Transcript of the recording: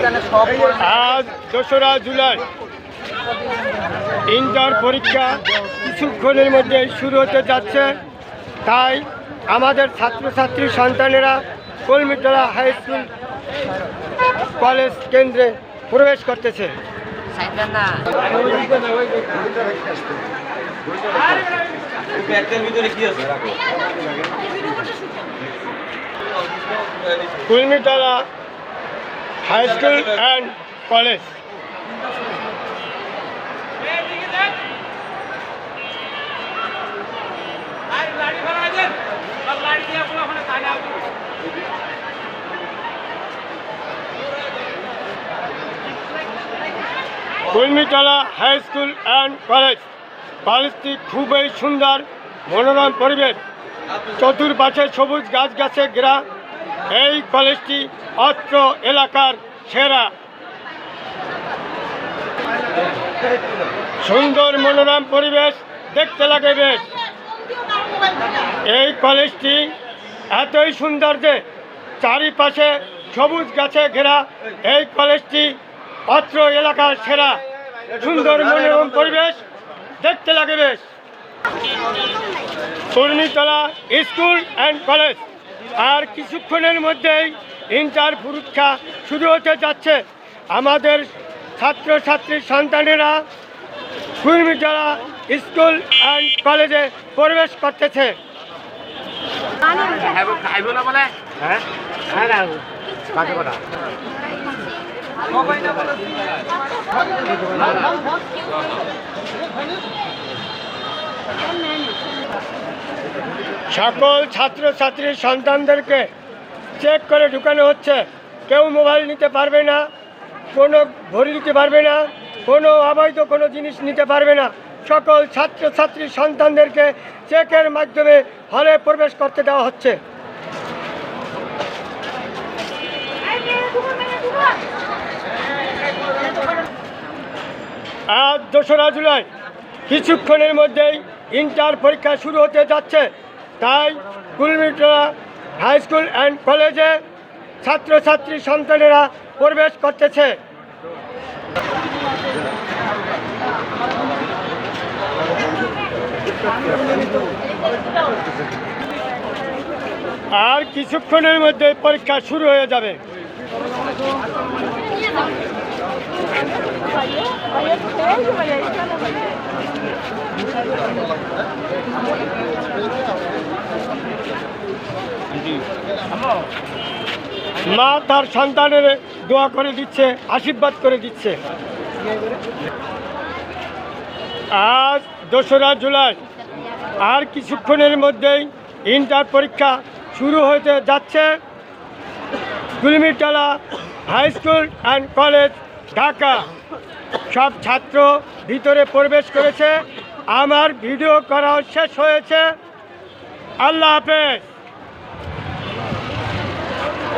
আজ ২রা জুলাই ইন্টার পরীক্ষা কিছুক্ষণের মধ্যে শুরু হতে যাচ্ছে, তাই আমাদের ছাত্রছাত্রী সন্তানেরা কলমিতলা হাই স্কুল কলেজ কেন্দ্রে প্রবেশ করতেছে। Kalmitala high school and college. Kalmitala high school and college. কলেজটি খুবই সুন্দর, মনোরম পরিবেশ, চতুর্পাশে সবুজ গাছে ঘেরা। এই কলেজটি অত্র এলাকার সেরা। সুন্দর মনোরম পরিবেশ দেখতে লাগে বেশ। এই কলেজটি এতই সুন্দর যে চারিপাশে সবুজ গাছে ঘেরা। এই কলেজটি অত্র এলাকার সেরা। সুন্দর মনোরম পরিবেশ দেখতে লাগে বেশ। কলমিতলা স্কুল অ্যান্ড কলেজ। আর কিছুক্ষণের মধ্যেই ইন্টার পরীক্ষা শুরু হতে যাচ্ছে। আমাদের ছাত্রছাত্রী সন্তানেরা কলমিতলা স্কুল অ্যান্ড কলেজে প্রবেশ করতেছে। সকল ছাত্রছাত্রী সন্তানদেরকে চেক করে ঢুকানো হচ্ছে। কেউ মোবাইল নিতে পারবে না, কোনো ঘড়ি নিতে পারবে না, কোনো অবৈধ কোনো জিনিস নিতে পারবে না। সকল ছাত্রছাত্রী সন্তানদেরকে চেকের মাধ্যমে হলে প্রবেশ করতে দেওয়া হচ্ছে। আজ ২রা জুলাই কিছুক্ষণের মধ্যেই ইন্টার পরীক্ষা শুরু হতে যাচ্ছে, তাই কলমিতলা হাই স্কুল অ্যান্ড কলেজে ছাত্রছাত্রী সন্তানেরা প্রবেশ করতেছে। আর কিছুক্ষণের মধ্যে পরীক্ষা শুরু হয়ে যাবে। মা তার সন্তানের দোয়া করে দিচ্ছে, আশীর্বাদ করে দিচ্ছে। আজ ২রা জুলাই আর কিছুক্ষণের মধ্যেই ইন্টার পরীক্ষা শুরু হতে যাচ্ছে। Kalmitala high school and college, Dhaka. সব ছাত্র ভিতরে প্রবেশ করেছে। আমার ভিডিও করা শেষ হয়েছে। আল্লাহ হাফেজ।